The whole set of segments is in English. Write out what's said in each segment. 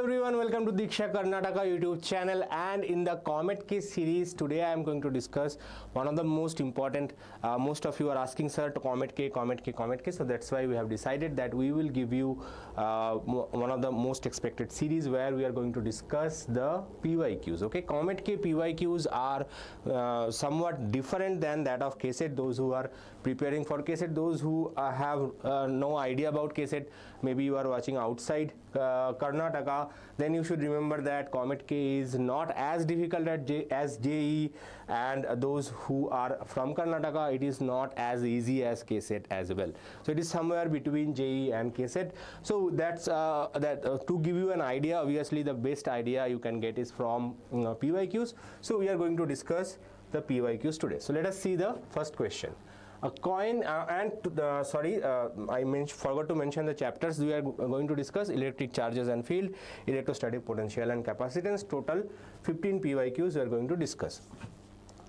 everyone, welcome to Diksha Karnataka YouTube channel, and in the COMEDK series today I am going to discuss one of the most important, most of you are asking sir to COMEDK, so that's why we have decided that we will give you one of the most expected series where we are going to discuss the PYQs. Okay, COMEDK PYQs are somewhat different than that of KCET. Those who are preparing for KCET, those who have no idea about KCET, maybe you are watching outside Karnataka, then you should remember that COMEDK is not as difficult as JEE, and those who are from Karnataka, it is not as easy as KCET as well. So it is somewhere between JEE and KCET. So that's to give you an idea. Obviously the best idea you can get is from PYQs. So we are going to discuss the PYQs today. So let us see the first question. A coin I forgot to mention the chapters. We are going to discuss electric charges and field, electrostatic potential and capacitance. Total 15 PYQs we are going to discuss.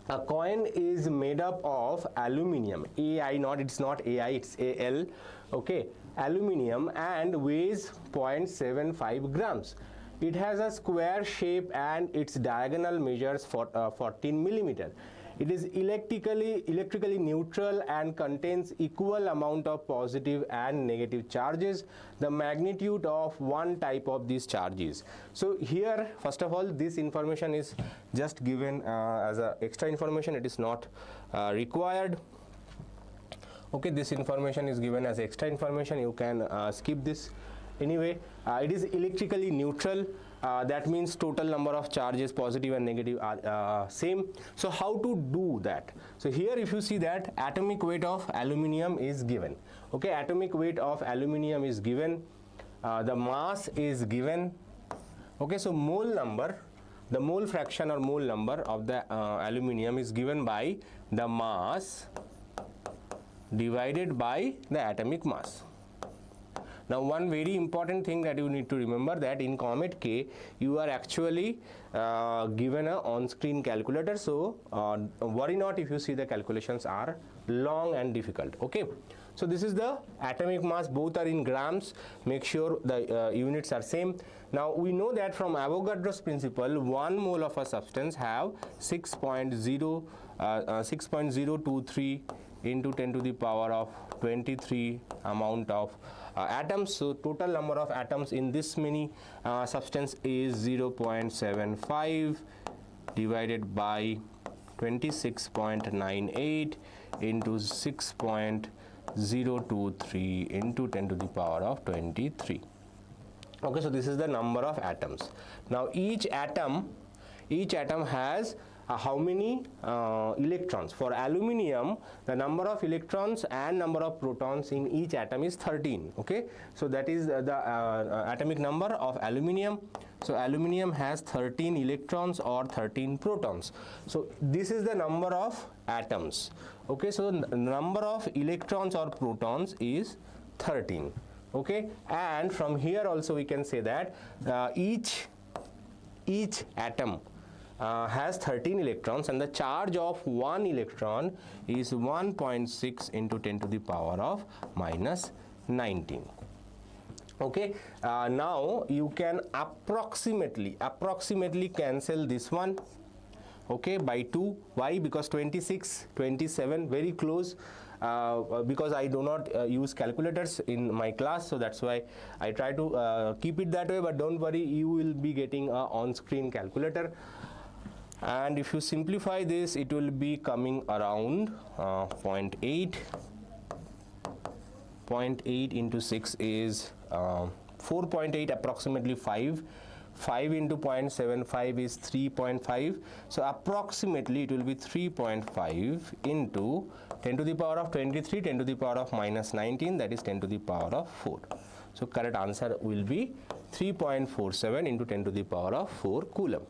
A coin is made up of aluminium, it's not AI, it's AL, okay, aluminium, and weighs 0.75 grams. It has a square shape and its diagonal measures 14 millimeter. It is electrically neutral and contains equal amount of positive and negative charges, the magnitude of one type of these charges. So here, first of all, this information is just given as a extra information. It is not required. Okay, this information is given as extra information. You can skip this. Anyway, it is electrically neutral. That means total number of charges, positive and negative, are same. So how to do that? So here if you see that atomic weight of aluminium is given. Okay, atomic weight of aluminium is given. The mass is given. Okay, so mole number, the mole fraction or mole number of the aluminium is given by the mass divided by the atomic mass. Now one very important thing that you need to remember, that in COMEDK you are actually given a on-screen calculator, so worry not if you see the calculations are long and difficult. Okay, so this is the atomic mass, both are in grams. Make sure the units are same. Now we know that from Avogadro's principle, 1 mole of a substance have 6.023 into 10 to the power of 23 amount of atoms. So total number of atoms in this many substance is 0.75 divided by 26.98 into 6.023 into 10 to the power of 23. Okay, so this is the number of atoms. Now each atom has how many electrons? For aluminium, the number of electrons and number of protons in each atom is 13. Okay, so that is the atomic number of aluminium. So aluminium has 13 electrons or 13 protons. So this is the number of atoms. Okay, so the number of electrons or protons is 13. Okay, and from here also we can say that each atom has 13 electrons, and the charge of one electron is 1.6 into 10 to the power of minus 19. Okay, now you can approximately cancel this one, okay, by 2. Why? Because 26, 27, very close. Because I do not use calculators in my class, so that's why I try to keep it that way, but don't worry, you will be getting a on-screen calculator. And if you simplify this, it will be coming around 0.8 into 6 is 4.8, approximately 5 into 0.75 is 3.5, so approximately it will be 3.5 into 10 to the power of 23, 10 to the power of minus 19, that is 10 to the power of 4. So correct answer will be 3.47 into 10 to the power of 4 coulomb.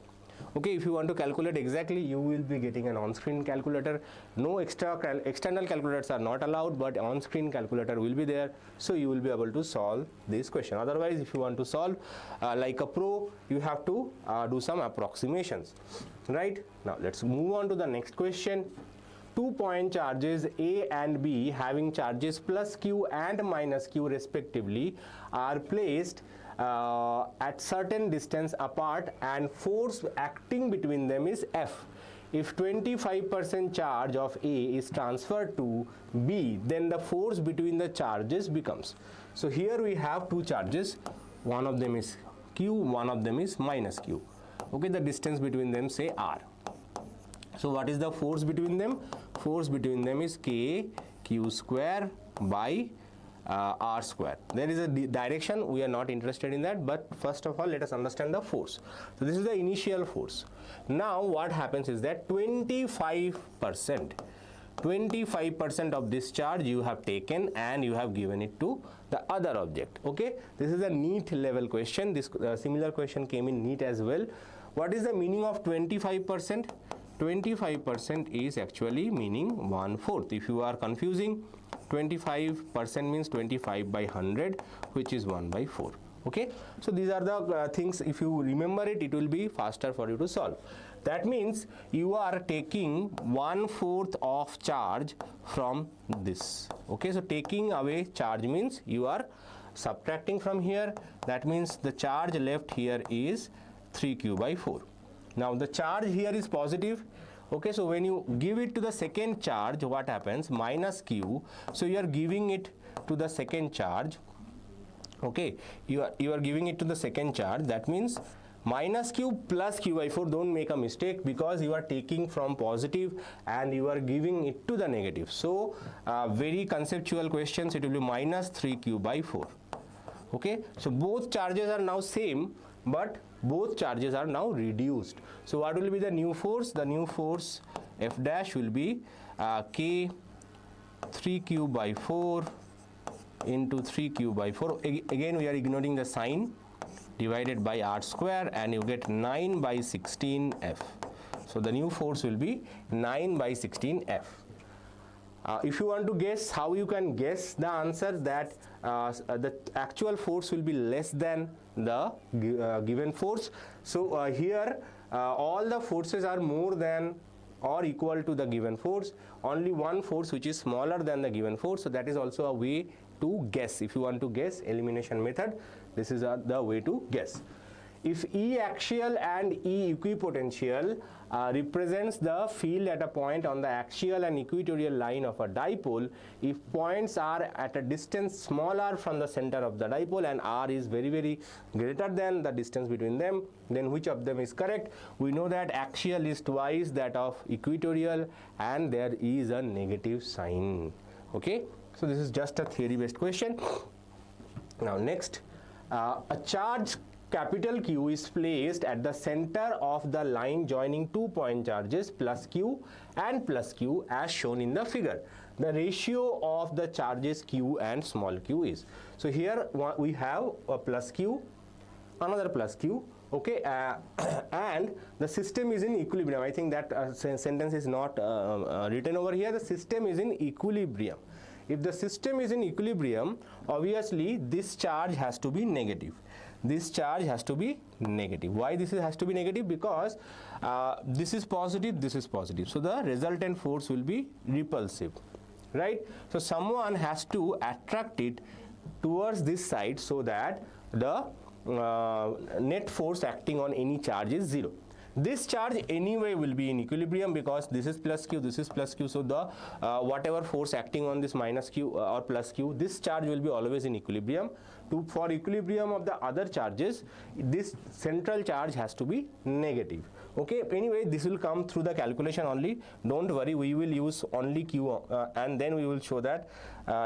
Okay, if you want to calculate exactly, you will be getting an on-screen calculator. No external calculators are not allowed, but on-screen calculator will be there, so you will be able to solve this question. Otherwise, if you want to solve like a pro, you have to do some approximations, right? Now let's move on to the next question. 2 point charges A and B having charges plus Q and minus Q respectively are placed at certain distance apart, and force acting between them is F. If 25% charge of A is transferred to B, then the force between the charges becomes. So here we have two charges, one of them is Q, one of them is minus Q. Okay, the distance between them say R. So what is the force between them? Force between them is K Q square by R square. There is a direction, we are not interested in that, but first of all let us understand the force. So this is the initial force. Now what happens is that 25% of this charge you have taken and you have given it to the other object. Okay, this is a NEET level question. This similar question came in NEET as well. What is the meaning of 25%? 25% is actually meaning 1/4. If you are confusing, 25% means 25 by 100, which is 1/4. Okay, so these are the things. If you remember it, it will be faster for you to solve. That means you are taking 1/4 of charge from this. Okay, so taking away charge means you are subtracting from here. That means the charge left here is 3q/4. Now the charge here is positive. Okay, so when you give it to the second charge, what happens? Minus q. So you are giving it to the second charge. Okay, you are giving it to the second charge. That means minus q plus q/4. Don't make a mistake, because you are taking from positive and you are giving it to the negative. So very conceptual questions, it will be minus 3q/4. Okay, so both charges are now same, but both charges are now reduced. So what will be the new force? The new force F dash will be K 3q/4 into 3q/4. Again we are ignoring the sign, divided by R square, and you get 9/16F. So the new force will be 9/16F. If you want to guess, how you can guess the answer, that the actual force will be less than the given force. So here all the forces are more than or equal to the given force. Only one force which is smaller than the given force. So that is also a way to guess. If you want to guess, elimination method, this is the way to guess. If E axial and E equipotential represents the field at a point on the axial and equatorial line of a dipole, if points are at a distance smaller from the center of the dipole and R is very, very greater than the distance between them, then which of them is correct? We know that axial is twice that of equatorial and there is a negative sign. Okay, so this is just a theory based question. Now next, a charge capital Q is placed at the center of the line joining 2 point charges plus Q and plus Q as shown in the figure. The ratio of the charges Q and small q is. So here we have a plus Q, another plus Q. Okay, and the system is in equilibrium. I think that sentence is not written over here. The system is in equilibrium. If the system is in equilibrium, obviously this charge has to be negative. This charge has to be negative. Why this has to be negative? Because this is positive, this is positive. So the resultant force will be repulsive, right? So someone has to attract it towards this side so that the net force acting on any charge is 0. This charge anyway will be in equilibrium because this is plus q, this is plus q. So the whatever force acting on this minus q or plus q, this charge will be always in equilibrium. For equilibrium of the other charges, this central charge has to be negative. Okay, anyway this will come through the calculation only. Don't worry, we will use only q and then we will show that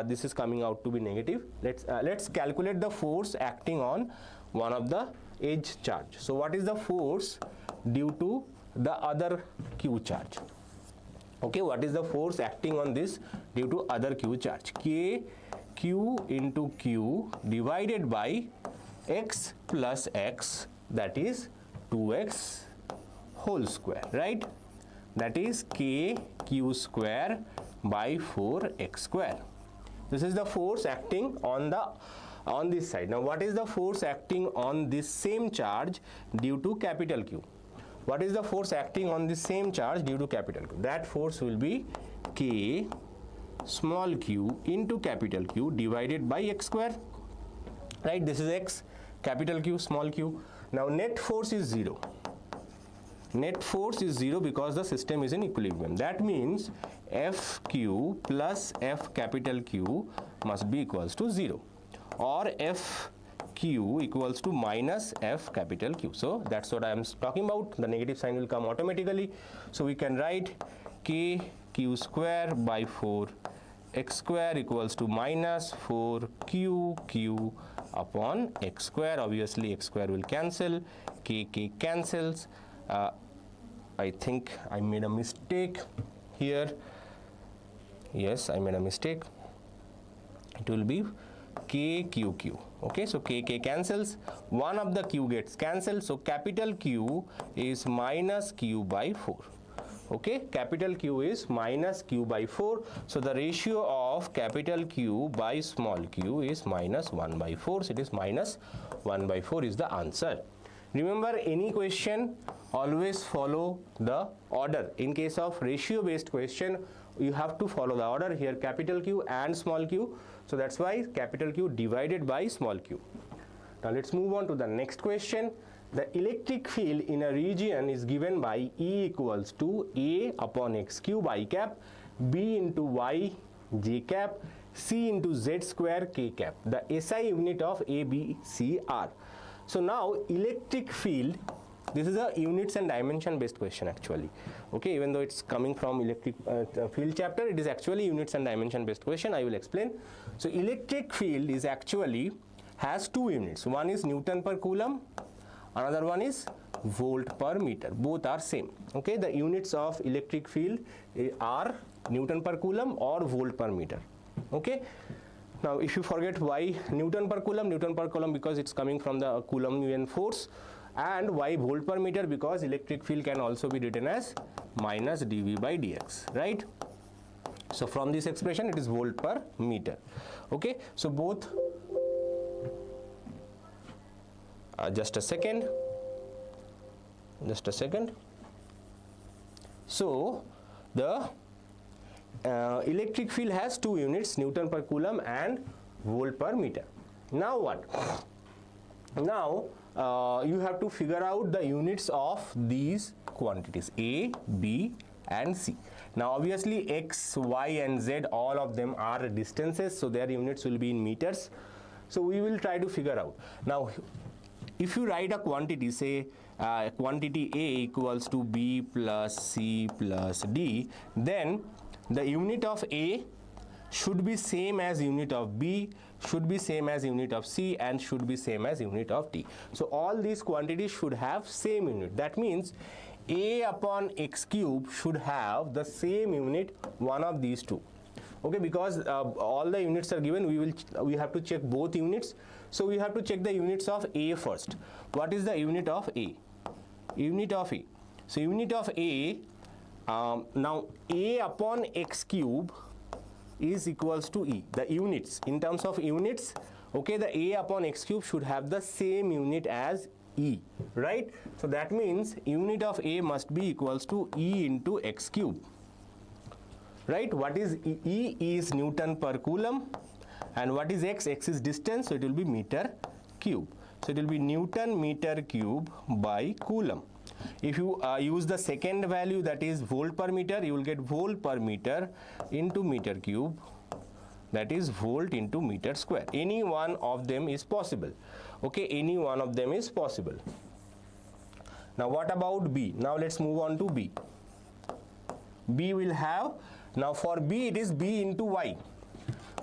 this is coming out to be negative. Let's calculate the force acting on one of the edge charge. So what is the force due to the other q charge? Okay, what is the force acting on this due to other q charge? K q into q divided by x plus x, that is 2x whole square, right? That is k q square by 4x square. This is the force acting on this side. Now what is the force acting on this same charge due to capital Q? What is the force acting on the same charge due to capital Q? That force will be K small q into capital Q divided by x square, right? This is x, capital Q, small q. Now net force is 0. Net force is 0 because the system is in equilibrium. That means Fq plus F capital Q must be equals to 0, or Fq equals to minus F capital Q. So that's what I am talking about. The negative sign will come automatically. So we can write kq square by 4 x square equals to minus 4q upon x square. Obviously x square will cancel, k cancels. I think I made a mistake here. Yes, I made a mistake. It will be kq. Okay, so k cancels. One of the q gets cancelled. So capital Q is minus q by 4. Okay, capital Q is minus q by 4. So the ratio of capital Q by small q is minus 1 by 4. So it is minus 1 by 4 is the answer. Remember, any question always follow the order. In case of ratio based question, you have to follow the order. Here capital Q and small q. So that's why capital Q divided by small q. Now let's move on to the next question. The electric field in a region is given by E equals to A upon x cube I cap, B into y j cap, C into z square k cap. The SI unit of A, B, C, R. So now electric field, this is a units and dimension based question actually. Okay, even though it's coming from electric field chapter, it is actually units and dimension based question. I will explain. So electric field is actually has two units. One is Newton per coulomb, another one is volt per meter. Both are same. Okay, the units of electric field are Newton per coulomb or volt per meter. Okay. Now if you forget why Newton per coulomb because it's coming from the Coulombian force, and why volt per meter because electric field can also be written as minus dV by dx, right? So from this expression it is volt per meter. Okay, so both just a second. So the electric field has two units, Newton per coulomb and volt per meter. Now what? Now you have to figure out the units of these quantities A, B and C. Now obviously x, y and z, all of them are distances, so their units will be in meters. So we will try to figure out. Now if you write a quantity, say quantity A equals to B plus C plus D, then the unit of A should be same as unit of B, should be same as unit of C and should be same as unit of D. So all these quantities should have same unit. That means A upon x cube should have the same unit, one of these two. Okay, because all the units are given, we have to check both units. So we have to check the units of A first. What is the unit of A? Unit of A. So unit of A, now A upon x cube is equals to E. The units, in terms of units, okay, the A upon x cube should have the same unit as E, right? So that means unit of A must be equals to E into x cube, right? What is E? E is Newton per coulomb, and what is x? X is distance, so it will be meter cube. So it will be Newton meter cube by coulomb. If you use the second value, that is volt per meter, you will get volt per meter into meter cube, that is volt into meter square. Any one of them is possible. Okay, any one of them is possible. Now what about B? Now let's move on to B. B will have, now for B it is B into Y.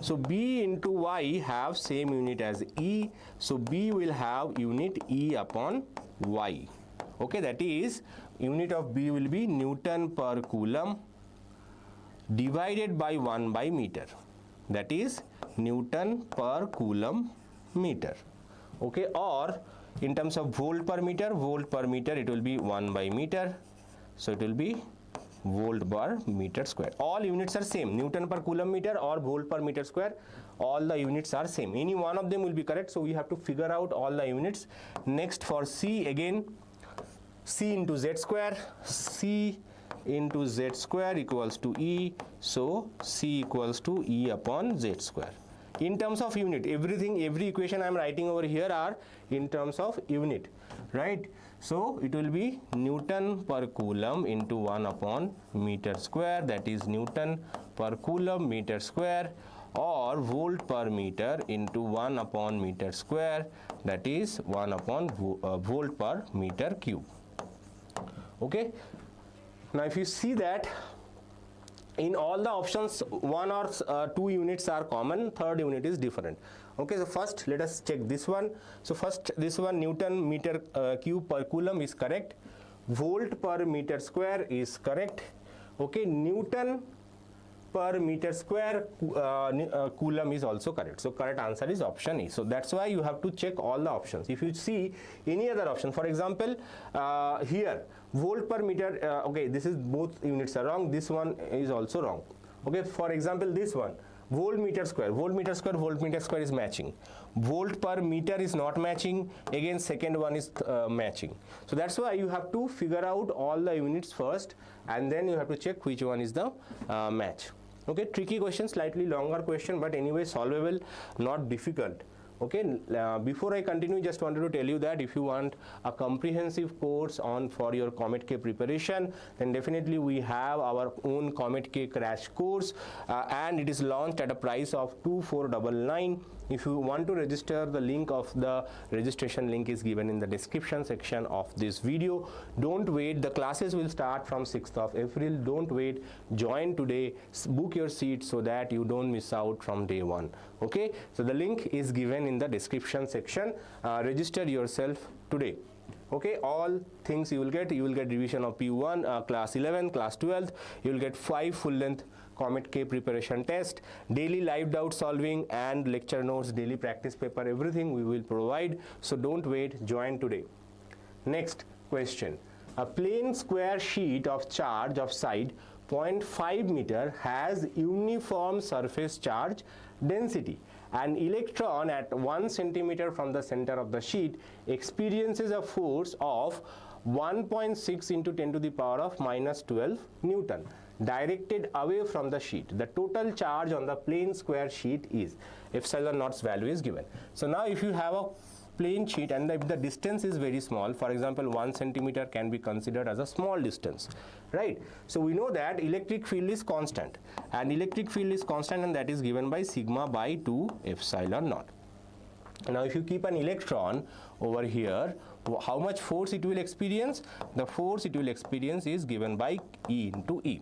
So B into Y have same unit as E. So B will have unit E upon Y. Okay, that is unit of B will be Newton per coulomb divided by 1 by meter. That is Newton per coulomb meter. Okay, or in terms of volt per meter it will be 1 by meter. So it will be volt per meter square. All units are same, Newton per coulomb meter or volt per meter square, all the units are same. Any one of them will be correct, so we have to figure out all the units. Next for C, again C into Z square, C into Z square equals to E, so C equals to E upon Z square. in terms of unit. Every equation I am writing over here are in terms of unit, right? So it will be Newton per coulomb into 1 upon meter square, that is Newton per coulomb meter square, or volt per meter into 1 upon meter square, that is 1 upon volt per meter cube. Okay, now if you see that in all the options 1 or 2 units are common, third unit is different. Okay, so first let us check this one. So first this one, Newton meter cube per coulomb is correct, volt per meter square is correct. Okay, Newton per meter square coulomb is also correct. So correct answer is option E. So that's why you have to check all the options. If you see any other option, for example, here volt per meter, okay, this is both units are wrong, this one is also wrong. Okay, for example, this one, volt meter square is matching, volt per meter is not matching, again second one is matching. So that's why you have to figure out all the units first, and then you have to check which one is the match. Okay, tricky question, slightly longer question, but anyway solvable, not difficult. Okay, before I continue, just wanted to tell you that if you want a comprehensive course on for your COMEDK preparation, then definitely we have our own COMEDK crash course, and it is launched at a price of 2499. If you want to register, the link of the registration link is given in the description section of this video. Don't wait, the classes will start from 6th of April. Don't wait, join today, book your seat so that you don't miss out from day one. Okay, so the link is given in the description section. Register yourself today. Okay, all things you will get revision of P1, class 11, class 12, you will get 5 full-length COMEDK preparation test, daily live doubt solving and lecture notes, daily practice paper, everything we will provide. So don't wait, join today. Next question. A plain square sheet of charge of side 0.5 meter has uniform surface charge density. An electron at 1 centimeter from the center of the sheet experiences a force of 1.6 into 10 to the power of minus 12 Newton directed away from the sheet. The total charge on the plain square sheet is, epsilon naught's value is given. So now if you have a plain sheet and if the distance is very small, for example 1 centimeter can be considered as a small distance, right? So we know that electric field is constant, and that is given by sigma by 2 epsilon naught. Now if you keep an electron over here, how much force it will experience? The force it will experience is given by E into E.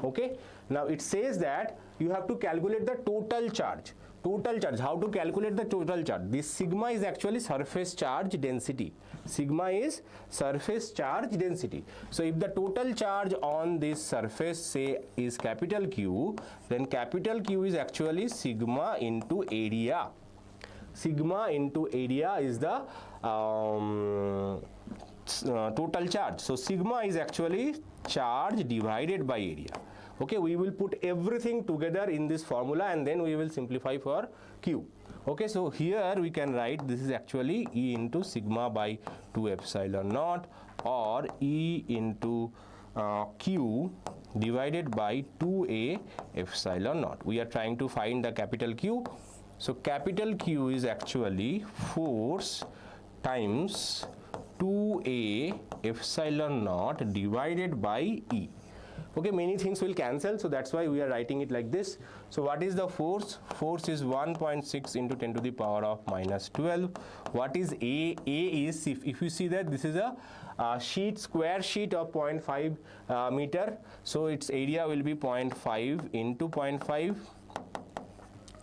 Okay, now it says that you have to calculate the total charge. How to calculate the total charge? This sigma is actually surface charge density. Sigma is surface charge density. So if the total charge on this surface, say, is capital Q, then capital Q is actually sigma into area. Sigma into area is the total charge. So sigma is actually charge divided by area. Okay, we will put everything together in this formula and then we will simplify for Q. Okay, so here we can write this is actually E into sigma by 2 epsilon naught, or E into Q divided by 2A epsilon naught. We are trying to find the capital Q. So capital Q is actually force times 2A epsilon naught divided by E. Okay, many things will cancel, so that's why we are writing it like this. So what is the force? Force is 1.6 into 10 to the power of minus 12. What is A? A is, if you see that this is a square sheet of 0.5 meter, so its area will be 0.5 into 0.5,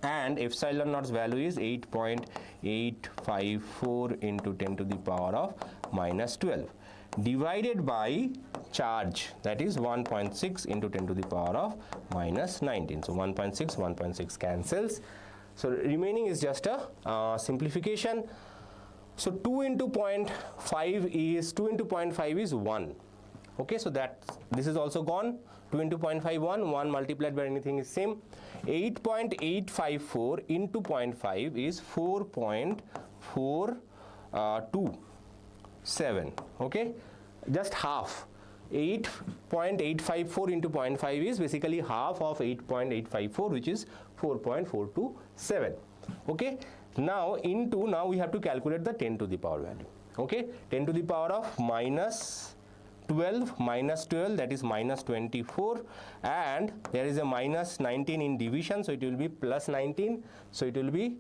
and epsilon naught's value is 8.854 into 10 to the power of minus 12 divided by charge, that is 1.6 into 10 to the power of minus 19. So 1.6 cancels. So remaining is just a simplification. So 2 into 0.5 is 1. Okay, so this is also gone. 2 into 0.5 1 multiplied by anything is same. 8.854 into 0.5 is 4.427. Okay, just half. 8 0.854 into 0.5 is basically half of 8.854, which is 4.427. Okay, now we have to calculate the 10 to the power value. Okay, 10 to the power of minus 12, that is minus 24, and there is a minus 19 in division, so it will be plus 19, so it will be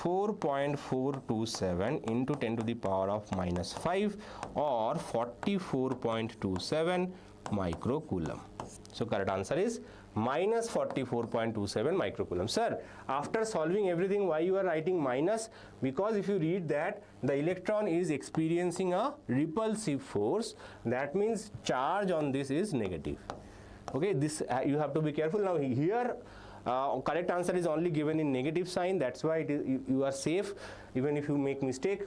4.427 into 10 to the power of minus 5, or 44.27 microcoulomb. So correct answer is minus 44.27 microcoulomb. Sir, after solving everything, why you are writing minus? Because if you read that the electron is experiencing a repulsive force, that means charge on this is negative. Okay, this you have to be careful. Now here correct answer is only given in negative sign, that's why it is, you are safe even if you make mistake.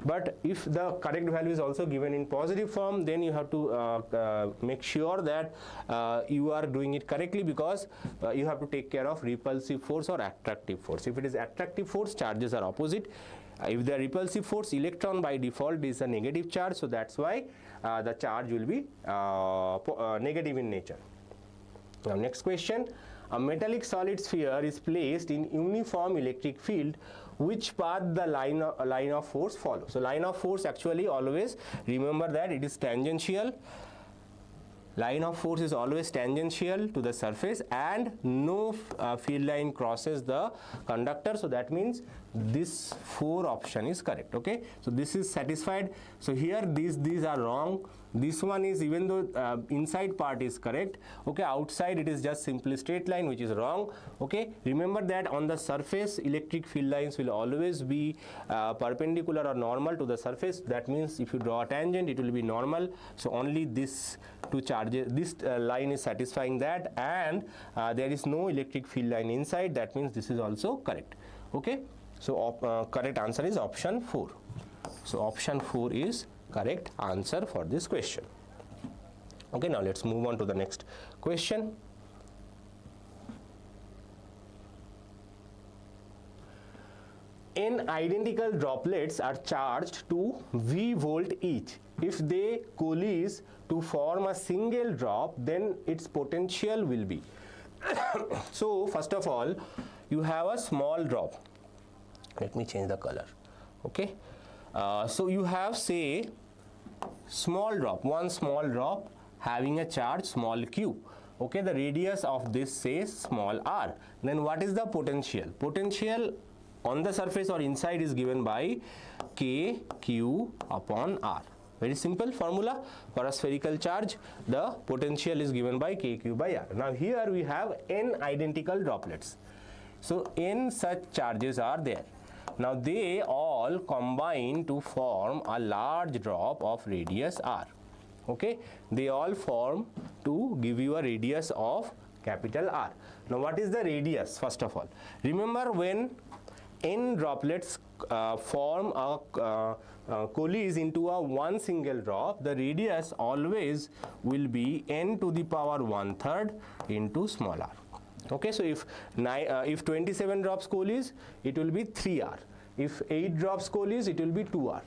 But if the correct value is also given in positive form, then you have to make sure that you are doing it correctly, because you have to take care of repulsive force or attractive force. If it is attractive force, charges are opposite. If the repulsive force, electron by default is a negative charge, so that's why the charge will be negative in nature. Now next question. A metallic solid sphere is placed in uniform electric field. Which path the line of force follows? So line of force, actually always remember that it is tangential. Line of force is always tangential to the surface, and no field line crosses the conductor. So that means this 4 option is correct. Okay, so this is satisfied. So here these are wrong. This one is, even though inside part is correct, okay, outside it is just simply straight line, which is wrong. Okay, remember that on the surface electric field lines will always be perpendicular or normal to the surface. That means if you draw a tangent, it will be normal. So only this two charges, this line is satisfying that, and there is no electric field line inside. That means this is also correct. Okay, so correct answer is option 4. So option 4 is correct answer for this question. Okay, now let's move on to the next question. N identical droplets are charged to V volt each. If they coalesce to form a single drop, then its potential will be. So first of all, you have a small drop. Let me change the color. Okay, so you have, say, small drop, one small drop having a charge small q. Okay, the radius of this says small r. Then what is the potential? Potential on the surface or inside is given by k q upon r. Very simple formula for a spherical charge. The potential is given by k q by r. Now here we have n identical droplets. So n such charges are there. Now they all combine to form a large drop of radius r. Okay, they all form to give you a radius of capital R. Now what is the radius? First of all, remember when n droplets form a coalesce into a one single drop, the radius always will be n to the power 1/3 into small r. Okay, so if 27 drops coalesce, it will be 3r. If 8 drops coalesce, it will be 2r.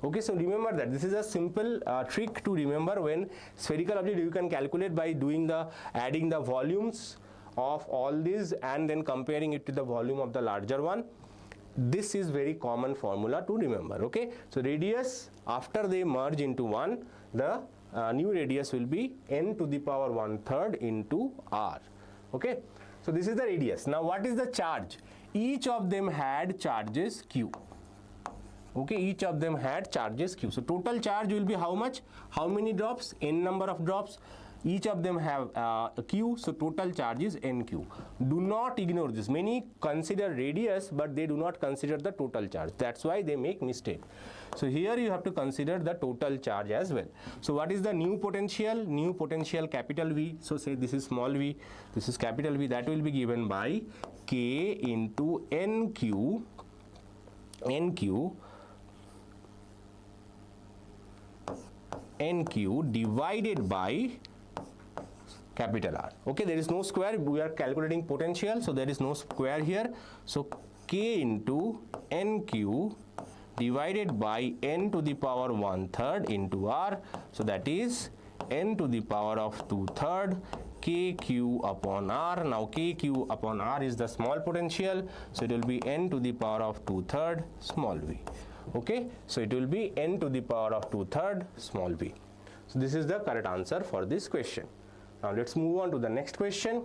Okay, so remember that this is a simple trick to remember. When spherical object, you can calculate by doing adding the volumes of all these and then comparing it to the volume of the larger one. This is very common formula to remember. Okay, so radius, after they merge into one, the new radius will be n to the power 1/3 into r. Okay, so this is the radius. Now what is the charge? Each of them had charges q. Okay, each of them had charges q. So total charge will be how much? How many drops? N number of drops. Each of them have q, so total charge is nq. Do not ignore this. Many consider radius, but they do not consider the total charge. That's why they make mistake. So here you have to consider the total charge as well. So what is the new potential? New potential capital V. So say this is small v, this is capital V. That will be given by k into nq divided by capital R. Okay, there is no square. We are calculating potential, so there is no square here. So k into nq divided by n to the power 1/3 into r. So that is n to the power of 2/3 kq upon r. Now kq upon r is the small potential, so it will be n to the power of 2/3 small v. Okay, so it will be n to the power of 2/3 small v. So this is the correct answer for this question. Now let's move on to the next question.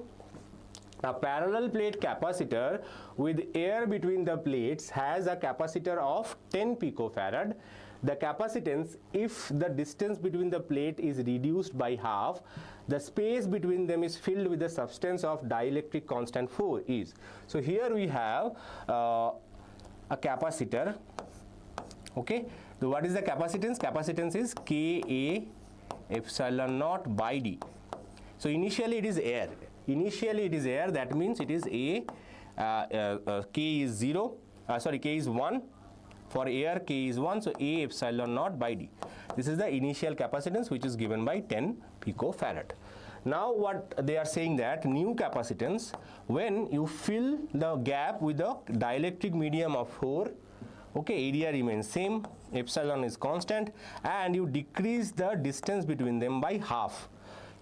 A parallel plate capacitor with air between the plates has a capacitor of 10 picofarad. The capacitance, if the distance between the plate is reduced by half, the space between them is filled with the substance of dielectric constant 4 is. So here we have a capacitor. Okay, so what is the capacitance? Capacitance is Ka epsilon naught by d. So initially it is air. Initially it is air, that means it is K is 0, K is 1. For air, K is 1, so A epsilon naught by d. This is the initial capacitance which is given by 10 picofarad. Now what they are saying that new capacitance, when you fill the gap with a dielectric medium of 4, okay, area remains same, epsilon is constant, and you decrease the distance between them by half.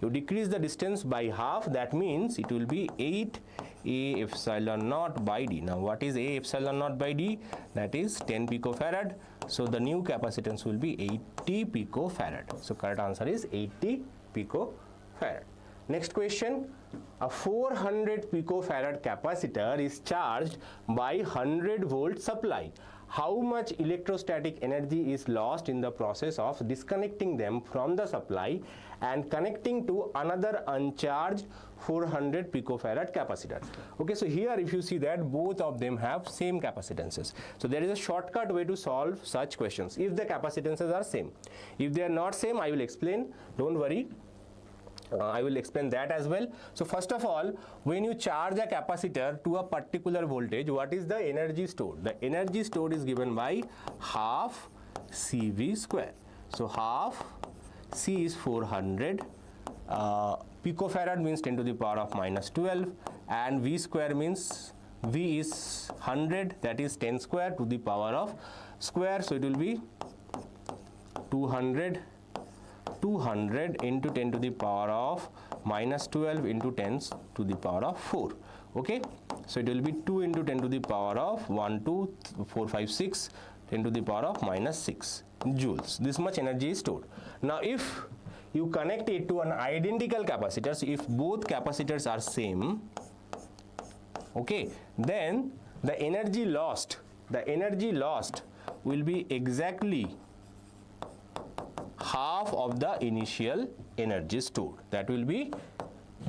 You decrease the distance by half, that means it will be 8 A epsilon naught by d. Now what is A epsilon naught by d? That is 10 picofarad. So the new capacitance will be 80 picofarad. So correct answer is 80 picofarad. Next question. A 400 picofarad capacitor is charged by 100 volt supply. How much electrostatic energy is lost in the process of disconnecting them from the supply and connecting to another uncharged 400 picofarad capacitor? Okay, so here if you see that both of them have same capacitances. So there is a shortcut way to solve such questions if the capacitances are same. If they are not same, I will explain, don't worry. I will explain that as well. So first of all, when you charge a capacitor to a particular voltage, what is the energy stored? The energy stored is given by half CV square. So half C is 400, picofarad means 10 to the power of minus 12, and V square means V is 100, that is 10 square to the power of square, so it will be 200 into 10 to the power of minus 12 into 10 to the power of 4. Okay, so it will be 2 into 10 to the power of 1, 2, 4, 5, 6, 10 to the power of minus 6 joules. This much energy is stored. Now if you connect it to an identical capacitor, so if both capacitors are same, okay, then the energy lost will be exactly half of the initial energy stored. That will be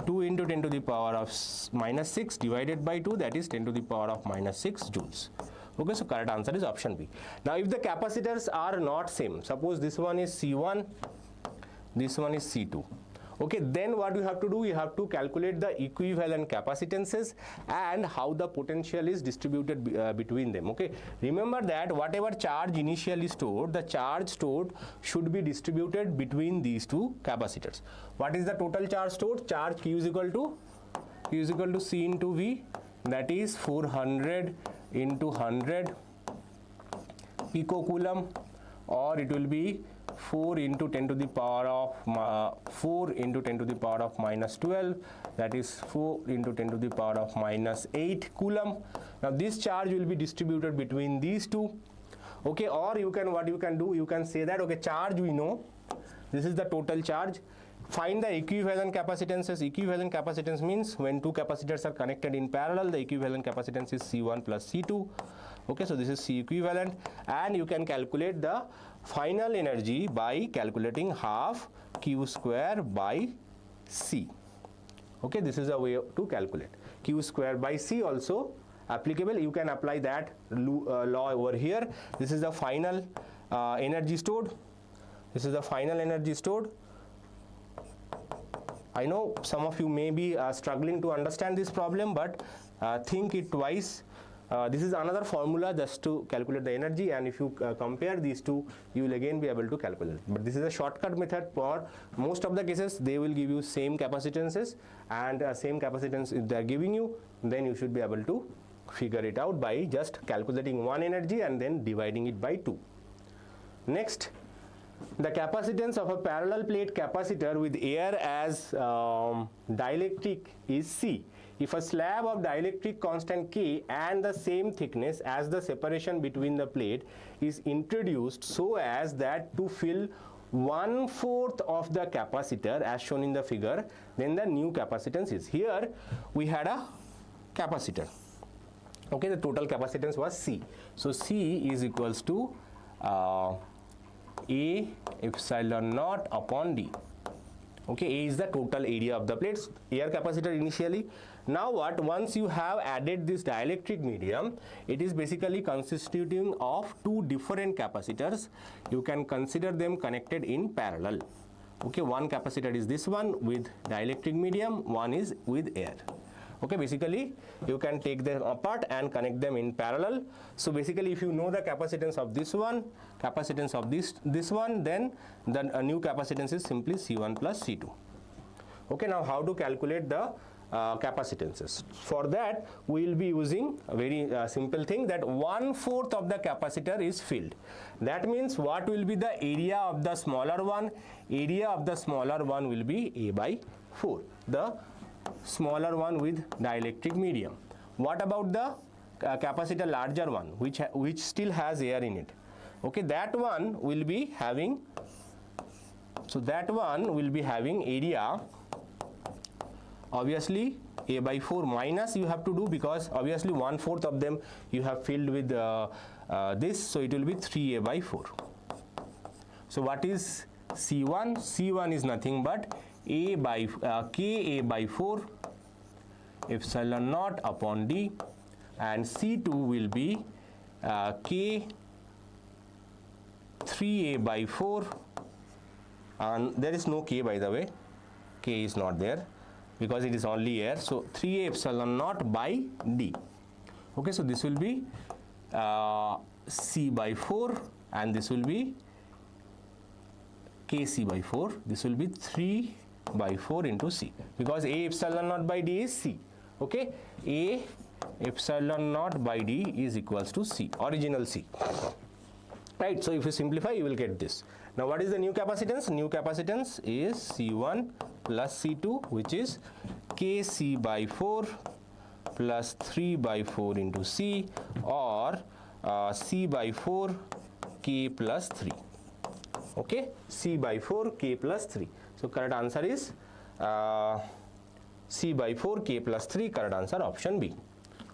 2 into 10 to the power of minus 6 divided by 2, that is 10 to the power of minus 6 joules. Okay, so correct answer is option B. Now if the capacitors are not same, suppose this one is C1, this one is C2. Okay, then what you have to do, you have to calculate the equivalent capacitances and how the potential is distributed between them. Okay, remember that whatever charge initially stored, the charge stored should be distributed between these two capacitors. What is the total charge stored? Charge Q is equal to C into V, that is 400 into 100 picocoulomb, or it will be 4 into 10 to the power of 4 into 10 to the power of minus 12, that is 4 into 10 to the power of minus 8 coulomb. Now this charge will be distributed between these two. Okay, or you can, what you can do, you can say that, okay, charge we know, this is the total charge. Find the equivalent capacitances. Equivalent capacitance means when two capacitors are connected in parallel, the equivalent capacitance is C1 plus C2. Okay, so this is C equivalent, and you can calculate the final energy by calculating half Q square by C. Okay, this is a way to calculate. Q square by C also applicable. You can apply that law over here. This is the final energy stored. This is the final energy stored. I know some of you may be struggling to understand this problem, but think it twice. This is another formula just to calculate the energy, and if you compare these two, you will again be able to calculate. But this is a shortcut method. For most of the cases, they will give you same capacitances, and same capacitance if they are giving you, then you should be able to figure it out by just calculating one energy and then dividing it by 2. Next, the capacitance of a parallel plate capacitor with air as dielectric is C. If a slab of dielectric constant K and the same thickness as the separation between the plate is introduced so as that to fill 1/4 of the capacitor as shown in the figure, then the new capacitance is. Here we had a capacitor. Okay, the total capacitance was C. So C is equals to A epsilon naught upon D. Okay, A is the total area of the plates, air capacitor initially. Now what, once you have added this dielectric medium, it is basically constituting of two different capacitors. You can consider them connected in parallel. Okay, one capacitor is this one with dielectric medium, one is with air. Okay, basically you can take them apart and connect them in parallel. So basically if you know the capacitance of this one, capacitance of this one, then the new capacitance is simply C1 plus C2. Okay, now how to calculate the capacitances? For that we will be using a very simple thing, that 1/4 of the capacitor is filled. That means what will be the area of the smaller one? Area of the smaller one will be A by 4, the smaller one with dielectric medium. What about the capacitor larger one, which still has air in it? Okay, that one will be having, so that one will be having area, obviously A by 4 minus you have to do, because obviously 1/4 of them you have filled with this, so it will be 3A by 4. So what is C1? C1 is nothing but A by Ka by 4 epsilon naught upon D, and C2 will be K 3A by 4, and there is no K, by the way, K is not there because it is only air, so 3A epsilon naught by D. Okay, so this will be C by 4, and this will be Kc by 4, this will be 3 by 4 into C, because A epsilon naught by D is C. Okay, A epsilon naught by D is equals to C, original C. Right, so if you simplify you will get this. Now what is the new capacitance? New capacitance is C1 plus C2, which is Kc by 4 plus 3 by 4 into C, or C by 4 K plus 3. Okay, C by 4 K plus 3. So correct answer is C by 4 K plus 3, correct answer option B.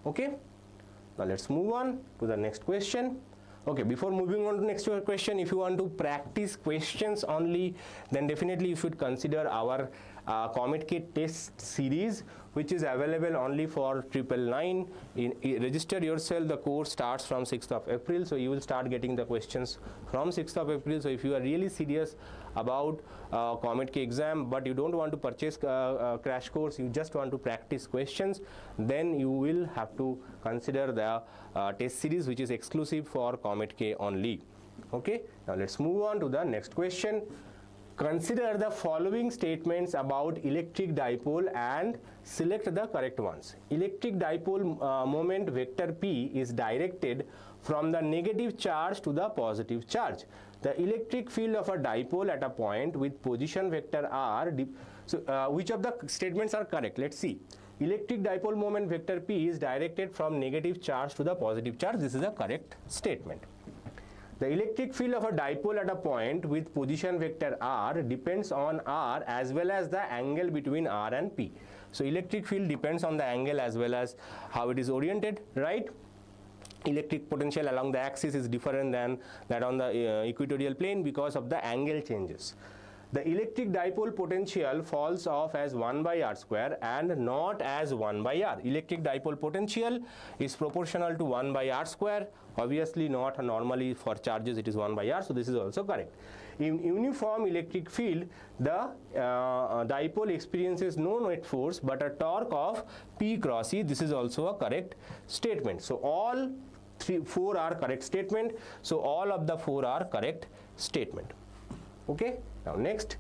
Okay, now let's move on to the next question. Okay, before moving on to next question, if you want to practice questions only, then definitely you should consider our COMEDK test series, which is available only for 999. Register yourself. The course starts from 6th of April, so you will start getting the questions from 6th of April. So if you are really serious about COMEDK exam, but you don't want to purchase crash course, you just want to practice questions, then you will have to consider the test series, which is exclusive for COMEDK only. Okay, now let's move on to the next question. Consider the following statements about electric dipole and select the correct ones. Electric dipole moment vector P is directed from the negative charge to the positive charge. The electric field of a dipole at a point with position vector R. Which of the statements are correct? Let's see. Electric dipole moment vector P is directed from negative charge to the positive charge. This is a correct statement. The electric field of a dipole at a point with position vector R depends on R as well as the angle between R and P. So electric field depends on the angle as well as how it is oriented, right? Electric potential along the axis is different than that on the equatorial plane because of the angle changes. The electric dipole potential falls off as 1 by r square and not as 1 by r. Electric dipole potential is proportional to 1 by r square. Obviously not normally for charges it is 1 by r, so this is also correct. In uniform electric field, the dipole experiences no net force but a torque of P cross E. This is also a correct statement. So all 4 are correct statement. So all of the 4 are correct statement. Okay, now next,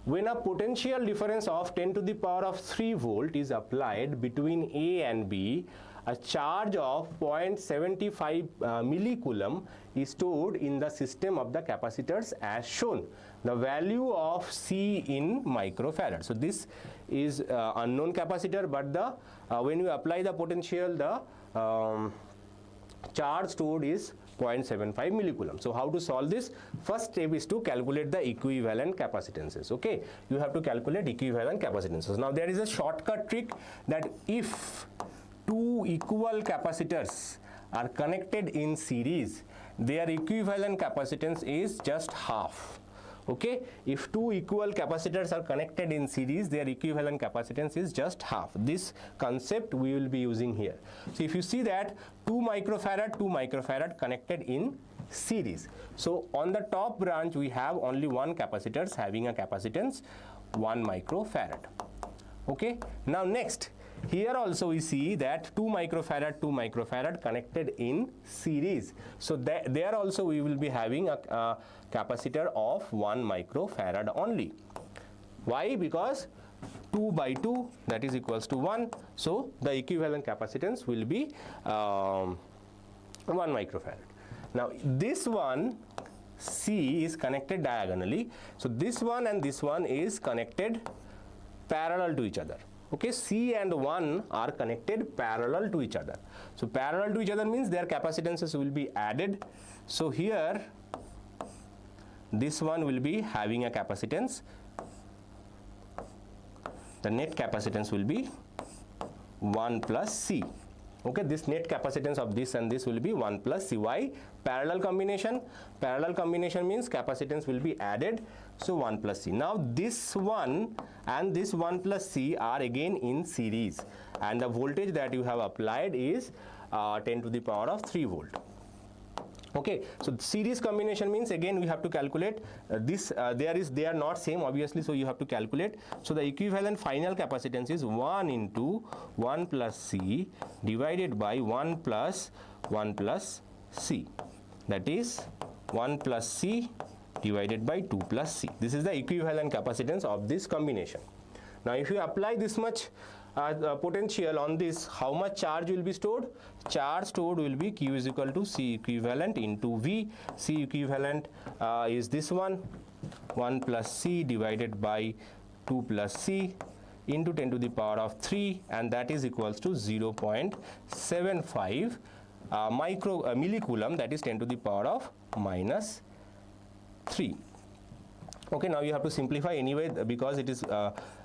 when a potential difference of 10 to the power of 3 volt is applied between A and B, a charge of 0.75 millicoulomb is stored in the system of the capacitors as shown. The value of C in microfarad. So this is unknown capacitor, but the when you apply the potential, the charge stored is 0.75 millicoulomb. So how to solve this? First step is to calculate the equivalent capacitances. Okay, you have to calculate equivalent capacitances. Now there is a shortcut trick that if two equal capacitors are connected in series, their equivalent capacitance is just half. Okay, if two equal capacitors are connected in series, their equivalent capacitance is just half. This concept we will be using here. So if you see that 2 microfarad connected in series. So on the top branch we have only one capacitors having a capacitance 1 microfarad. Okay, now next, here also we see that 2 microfarad connected in series. So there also we will be having a capacitor of 1 microfarad only. Why? Because 2 by 2, that is equals to 1. So the equivalent capacitance will be 1 microfarad. Now this one C is connected diagonally. So this one and this one is connected parallel to each other. Okay, C and 1 are connected parallel to each other. So parallel to each other means their capacitances will be added. So here this one will be having a capacitance. The net capacitance will be 1 plus C. Okay, this net capacitance of this and this will be 1 plus C. Why? Parallel combination. Parallel combination means capacitance will be added. So 1 plus C. Now this one and this 1 plus C are again in series, and the voltage that you have applied is 10 to the power of 3 volt. Okay, so series combination means again we have to calculate this. They are not same obviously, so you have to calculate. So the equivalent final capacitance is 1 into 1 plus C divided by 1 plus C. That is 1 plus C divided by 2 plus C. This is the equivalent capacitance of this combination. Now if you apply this much potential on this, how much charge will be stored? Charge stored will be Q is equal to C equivalent into V. C equivalent is this one, 1 plus C divided by 2 plus C into 10 to the power of 3, and that is equals to 0.75 millicoulomb, that is 10 to the power of minus 3. Okay, now you have to simplify anyway because it is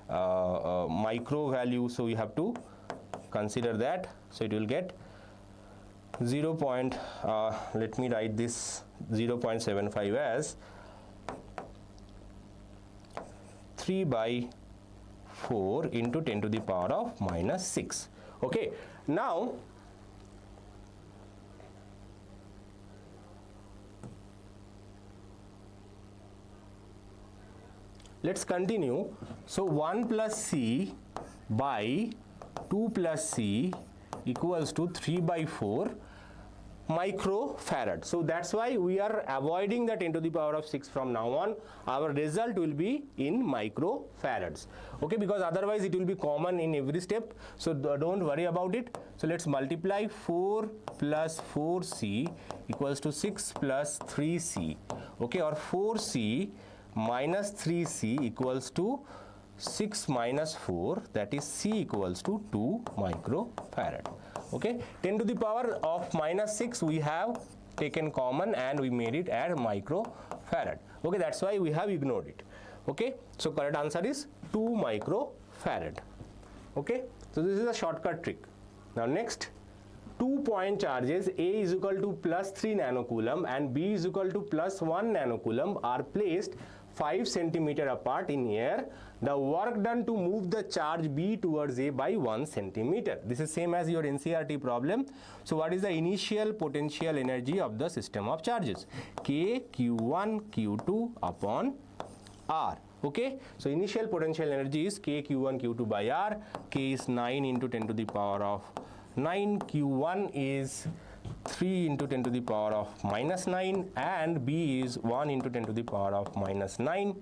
micro value, so you have to consider that. So it will get let me write this 0.75 as 3 by 4 into 10 to the power of minus 6. Okay, now let's continue. So 1 plus C by 2 plus C equals to 3 by 4 microfarad. So that's why we are avoiding the 10 to the power of 6 from now on. Our result will be in microfarads. Okay, because otherwise it will be common in every step. So don't worry about it. So let's multiply 4 plus 4C equals to 6 plus 3C. Okay, or 4C minus 3C equals to 6 minus 4, that is C equals to 2 microfarad. Okay, 10 to the power of minus 6 we have taken common and we made it as microfarad. Okay, that's why we have ignored it. Okay, so correct answer is 2 microfarad. Okay, so this is a shortcut trick. Now next, 2 point charges A is equal to plus 3 nanocoulomb and B is equal to plus 1 nanocoulomb are placed 5 centimeter apart in air. The work done to move the charge B towards A by 1 centimeter. This is same as your NCERT problem. So what is the initial potential energy of the system of charges? K Q1 Q2 upon R. Okay, so initial potential energy is K Q1 Q2 by R. K is 9 into 10 to the power of 9. Q1 is 3 into 10 to the power of minus 9 and B is 1 into 10 to the power of minus 9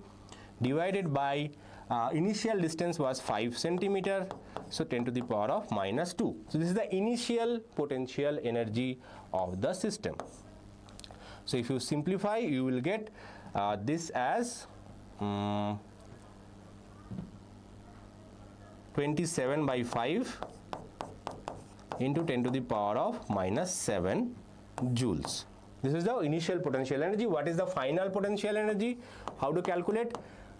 divided by initial distance was 5 centimeter, so 10 to the power of minus 2. So this is the initial potential energy of the system. So if you simplify, you will get this as 27 by 5 into 10 to the power of minus 7 joules. This is the initial potential energy. What is the final potential energy? How to calculate?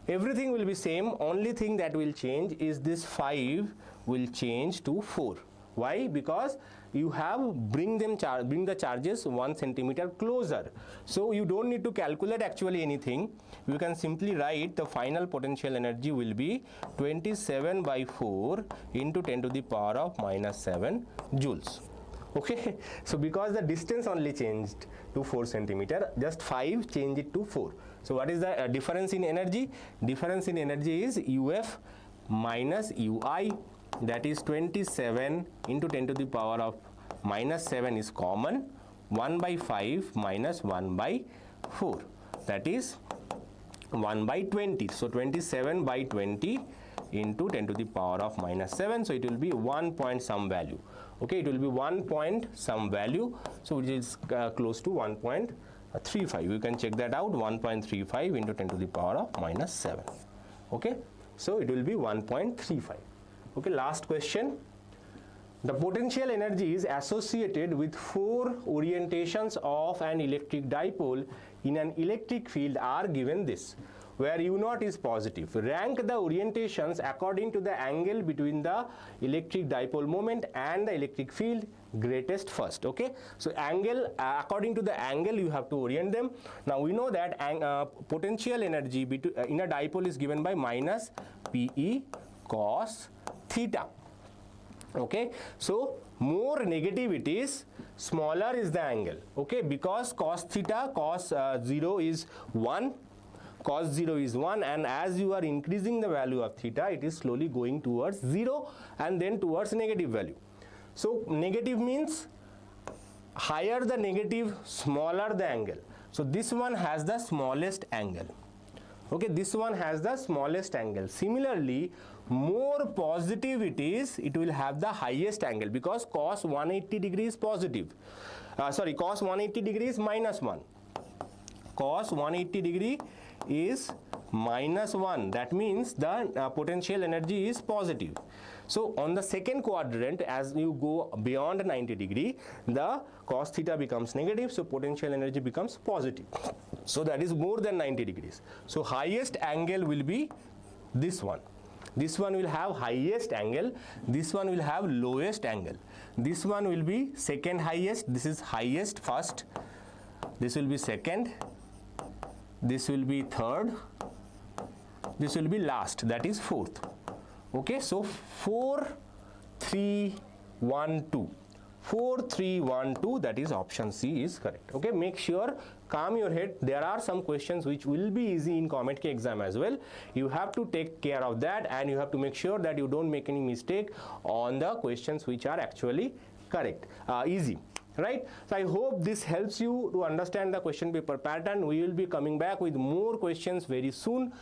Everything will be same. Only thing that will change is this 5 will change to 4. Why? Because you have bring the charges 1 centimeter closer. So you don't need to calculate actually anything. You can simply write the final potential energy will be 27 by 4 into 10 to the power of minus 7 joules. Okay, so because the distance only changed to 4 centimeter, just 5 change it to 4. So what is the difference in energy? Difference in energy is UF minus UI, that is 27 into 10 to the power of minus 7 is common, 1 by 5 minus 1 by 4, that is 1 by 20. So 27 by 20 into 10 to the power of minus 7, so it will be 1 point some value. Okay, it will be 1 point some value, so which is close to 1.35. You can check that out, 1.35 into 10 to the power of minus 7. Okay, so it will be 1.35. Okay, last question. The potential energy is associated with 4 orientations of an electric dipole in an electric field are given this, where U0 is positive. Rank the orientations according to the angle between the electric dipole moment and the electric field greatest first. Okay, so angle, according to the angle you have to orient them. Now we know that potential energy in a dipole is given by minus PE cos theta. Okay, so more negative it is, smaller is the angle. Okay, because cos theta, cos 0 is 1, cos 0 is 1, and as you are increasing the value of theta, it is slowly going towards 0 and then towards negative value. So negative means higher the negative, smaller the angle. So this one has the smallest angle. Okay, this one has the smallest angle. Similarly, more positive it is, it will have the highest angle, because cos 180 degree is positive. Cos 180 degree is minus 1. Cos 180 degree is minus 1. That means the potential energy is positive. So on the second quadrant, as you go beyond 90 degree, the cos theta becomes negative, so potential energy becomes positive. So that is more than 90 degrees. So highest angle will be this one. This one will have highest angle, this one will have lowest angle. This one will be second highest, this is highest first, this will be second, this will be third, this will be last, that is fourth. Okay, so 4, 3, 1, 2. 4, 3, 1, 2, that is option C is correct. Okay, make sure, calm your head. There are some questions which will be easy in COMEDK exam as well. You have to take care of that, and you have to make sure that you don't make any mistake on the questions which are actually correct, easy. Right? So I hope this helps you to understand the question paper pattern. We will be coming back with more questions very soon.